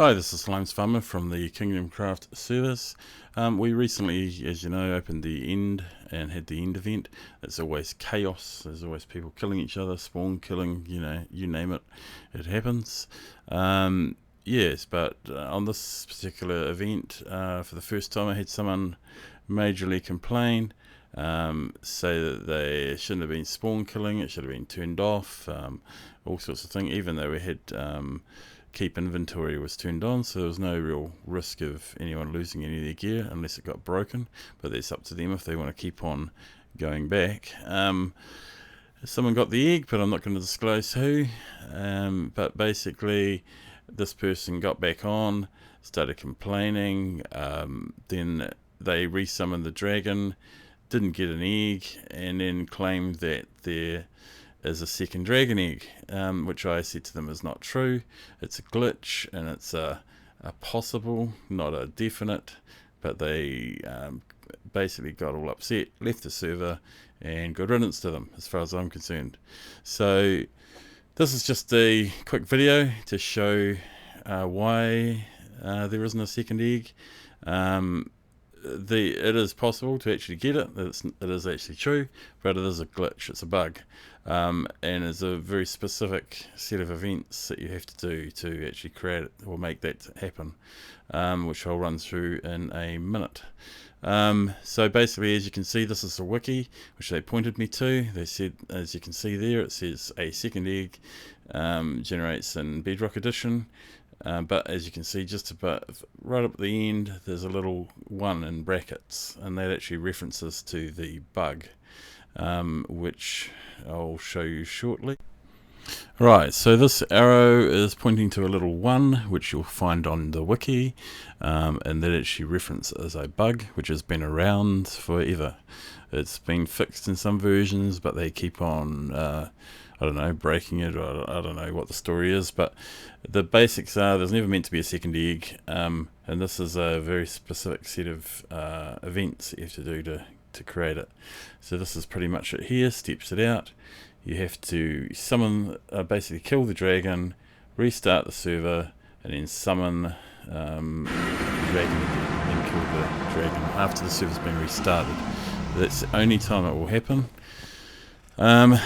Hi, this is Slimes Farmer from the Minecraft service. We recently, as you know, opened the end and had the end event. It's always chaos. There's always people killing each other, spawn killing, you name it, it happens. Yes, but on this particular event, for the first time I had someone majorly complain, say that they shouldn't have been spawn killing, it should have been turned off, all sorts of things, even though we had keep inventory was turned on, so there was no real risk of anyone losing any of their gear unless it got broken, but that's up to them if they want to keep on going back. Someone got the egg, but I'm not going to disclose who, but basically this person got back on, started complaining, then they resummoned the dragon, didn't get an egg, and then claimed that there is a second dragon egg, which I said to them is not true. It's a glitch and it's a possible, not a definite, but they basically got all upset, left the server, and good riddance to them as far as I'm concerned. So this is just a quick video to show why there isn't a second egg. It is possible to actually get it. It is actually true, but it is a glitch. It's a bug, and it's a very specific set of events that you have to do to actually create it or make that happen, which I'll run through in a minute. So basically, as you can see, this is a wiki which they pointed me to. They said, as you can see there, it says a second egg generates in Bedrock edition. But as you can see, just about right up at the end, there's a little 1 in brackets, and that actually references to the bug, which I'll show you shortly. Right, so this arrow is pointing to a little 1, which you'll find on the wiki, and that actually references a bug which has been around forever. It's been fixed in some versions, but they keep on I don't know, breaking it, or I don't know what the story is, but the basics are there's never meant to be a second egg, and this is a very specific set of events that you have to do to create it. So this is pretty much it here, steps it out. You have to summon, basically kill the dragon, restart the server, and then summon the dragon and kill the dragon after the server's been restarted. That's the only time it will happen.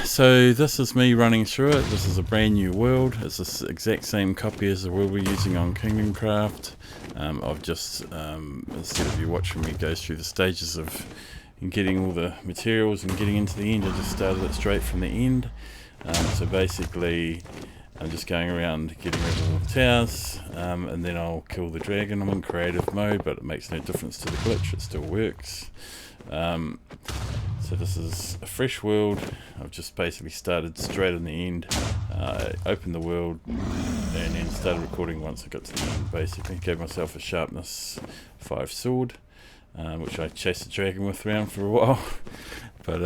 So this is me running through it. This is a brand new world. It's the exact same copy as the world we're using on Minecraft. I've just, instead of you watching me go through the stages of getting all the materials and getting into the end, I just started it straight from the end. So basically I'm just going around getting rid of all the towers, and then I'll kill the dragon. I'm in creative mode, but it makes no difference to the glitch, it still works. So this is a fresh world. I've just basically started straight in the end, opened the world, and then started recording once I got to the end. Basically gave myself a sharpness 5 sword, which I chased the dragon with around for a while. But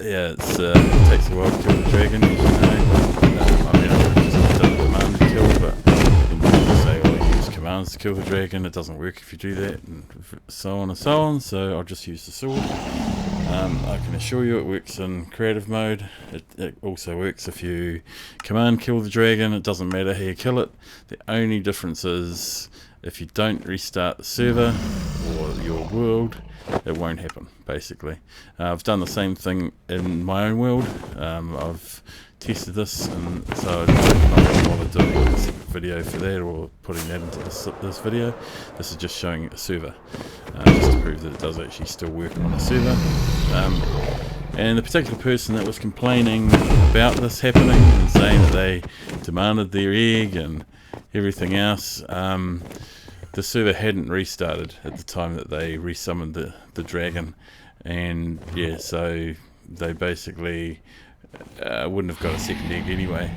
yeah, it takes a while to kill the dragon, as you know. I mean, I've just done a command to kill, but people say, well, use commands to kill the dragon. It doesn't work if you do that, and so on and so on. So I'll just use the sword. I can assure you it works in creative mode. It also works if you command kill the dragon. It doesn't matter how you kill it. The only difference is if you don't restart the server or your world, it won't happen, basically. I've done the same thing in my own world. I've tested this, and so I'm not going to bother doing a separate video for that or putting that into this video. This is just showing a server, just to prove that it does actually still work on a server. And the particular person that was complaining about this happening and saying that they demanded their egg and everything else, the server hadn't restarted at the time that they resummoned the dragon, and yeah, so they basically wouldn't have got a second egg anyway.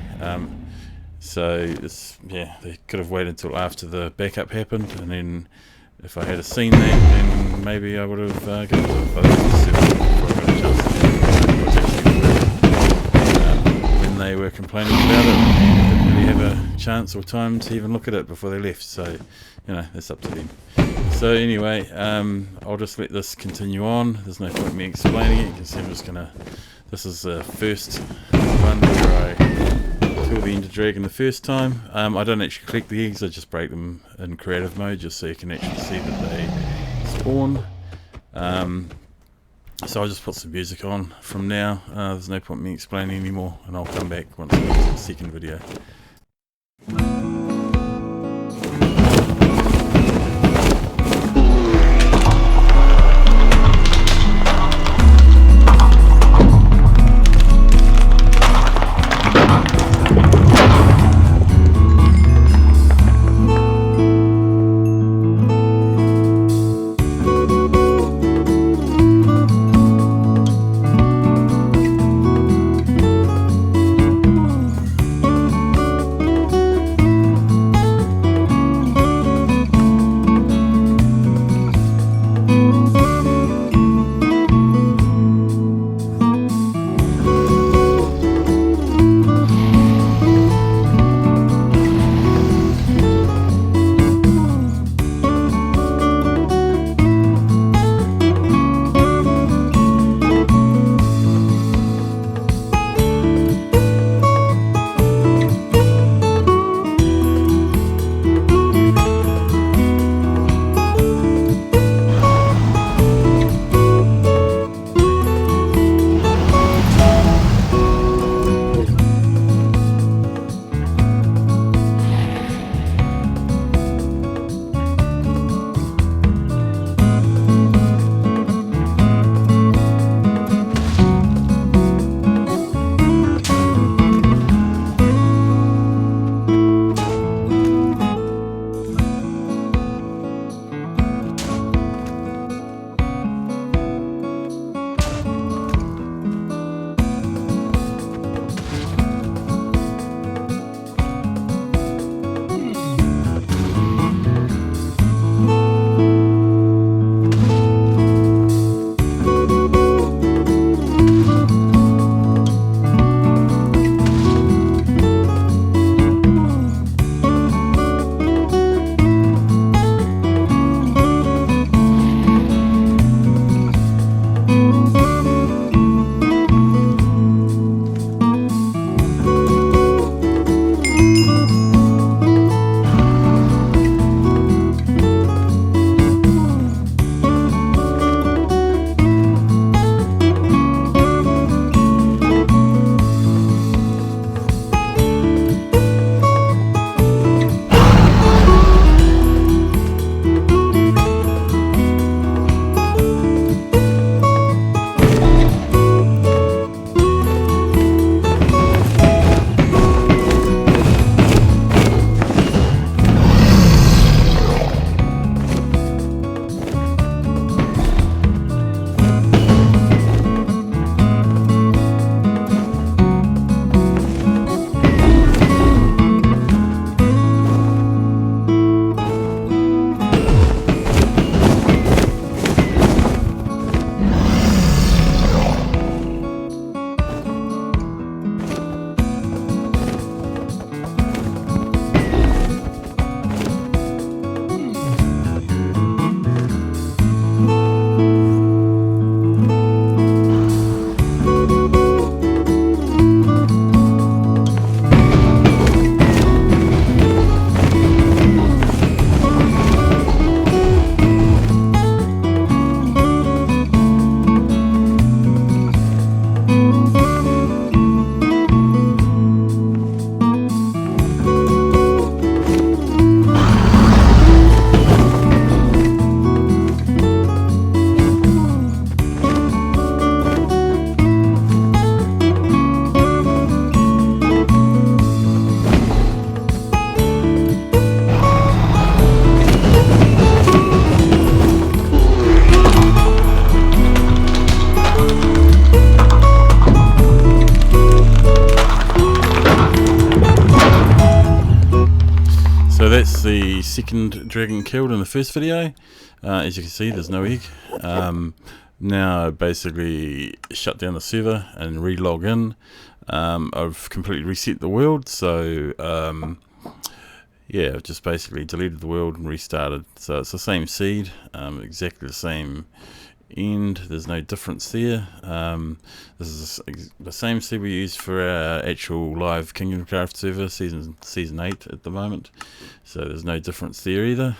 So it's, yeah, they could have waited until after the backup happened, and then if I had seen that, then maybe I would have gone to it, but the server before I got a chance to do what's actually working. When they were complaining about it, they didn't really have a chance or time to even look at it before they left, so that's up to them. So anyway, I'll just let this continue on. There's no point in me explaining it. You can see I'm just gonna, this is the first one where I kill the ender dragon the first time. I don't actually collect the eggs, I just break them in creative mode just so you can actually see that they spawn. So I'll just put some music on from now. There's no point in me explaining anymore, and I'll come back once I get to the second video. That's the second dragon killed in the first video. As you can see, there's no egg. Now basically shut down the server and re-log in. I've completely reset the world, so yeah, I've just basically deleted the world and restarted. So it's the same seed, exactly the same end. There's no difference there. This is the same seed we use for our actual live Kingdom Craft server, season 8 at the moment. So there's no difference there either.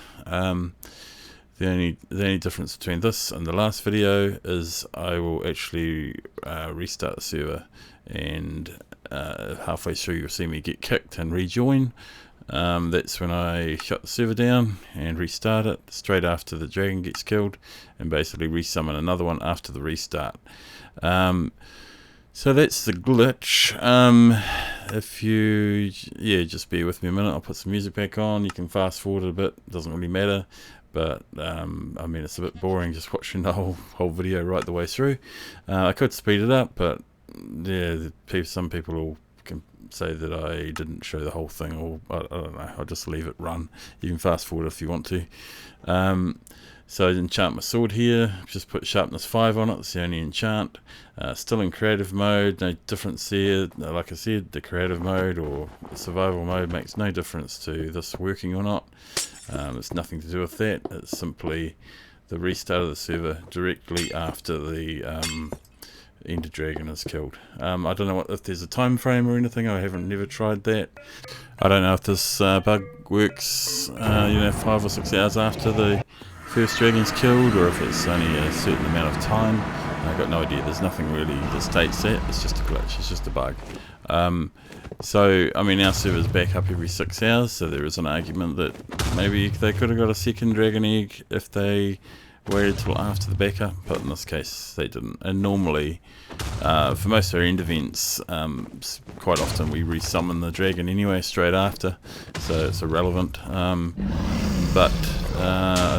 The only difference between this and the last video is I will actually restart the server, and halfway through you'll see me get kicked and rejoin. That's when I shut the server down and restart it straight after the dragon gets killed, and basically resummon another one after the restart. So that's the glitch. If you just bear with me a minute, I'll put some music back on. You can fast forward a bit, doesn't really matter. But I mean, it's a bit boring just watching the whole video right the way through. I could speed it up, but yeah, some people can say that I didn't show the whole thing, or I don't know. I'll just leave it run. You can fast forward if you want to. So I enchant my sword here. Just put sharpness 5 on it. It's the only enchant. Still in creative mode. No difference there. Like I said, the creative mode or the survival mode makes no difference to this working or not. It's nothing to do with that. It's simply the restart of the server directly after the Ender Dragon is killed. I don't know if there's a time frame or anything. I haven't never tried that. I don't know if this bug works 5 or 6 hours after the first dragon's killed, or if it's only a certain amount of time. I've got no idea. There's nothing really that states that. It's just a glitch. It's just a bug. So, I mean, our server's back up every 6 hours, so there is an argument that maybe they could have got a second dragon egg if they waited till after the backup, but in this case they didn't. And normally, for most of our end events, quite often we resummon the dragon anyway straight after, so it's irrelevant. But I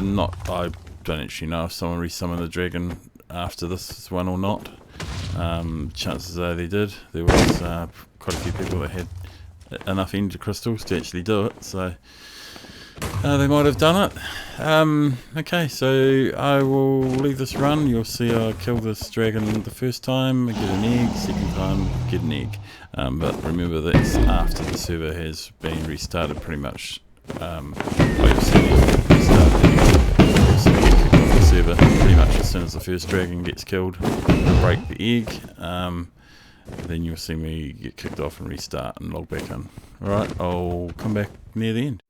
don't actually know if someone resummoned the dragon after this one or not. Chances are they did. There was quite a few people that had enough ender crystals to actually do it, so they might have done it. Okay, so I will leave this run. You'll see I kill this dragon the first time, I get an egg, second time, get an egg. But remember, that's after the server has been restarted pretty much. You'll see me get kicked off the server pretty much as soon as the first dragon gets killed. I'll break the egg. Then you'll see me get kicked off and restart and log back in. Alright, I'll come back near the end.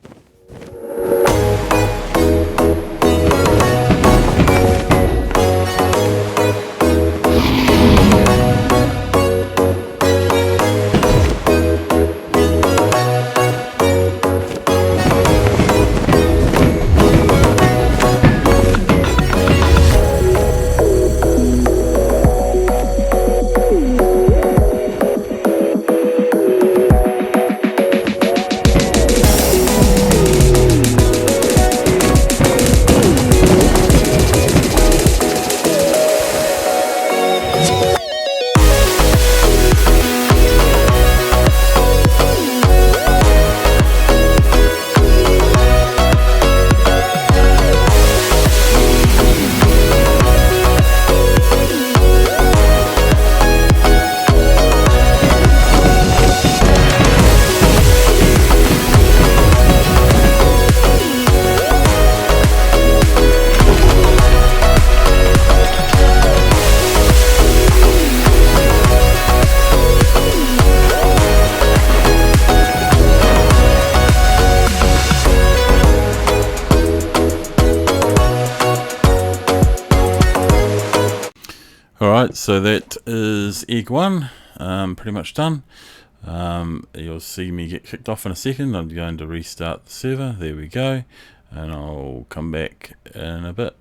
Alright, so that is egg 1, pretty much done. You'll see me get kicked off in a second. I'm going to restart the server. There we go. And I'll come back in a bit.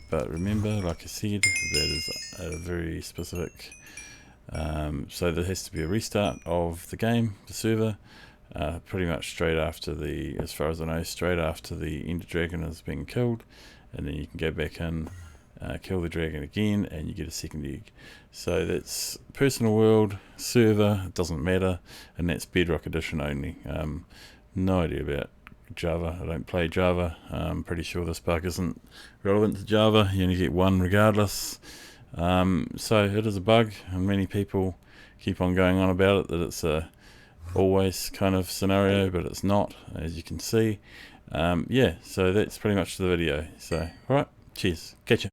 but remember, like I said, that is a very specific, so there has to be a restart of the game, the server, pretty much straight after the, as far as I know, straight after the Ender Dragon has been killed, and then you can go back in, kill the dragon again, and you get a second egg. So that's personal world, server, it doesn't matter, and that's Bedrock Edition only. No idea about Java. I don't play Java. I'm pretty sure this bug isn't relevant to Java. You only get one regardless. So it is a bug, and many people keep on going on about it, that it's a always kind of scenario, but it's not, as you can see. Yeah, so that's pretty much the video. So alright, cheers, catch ya.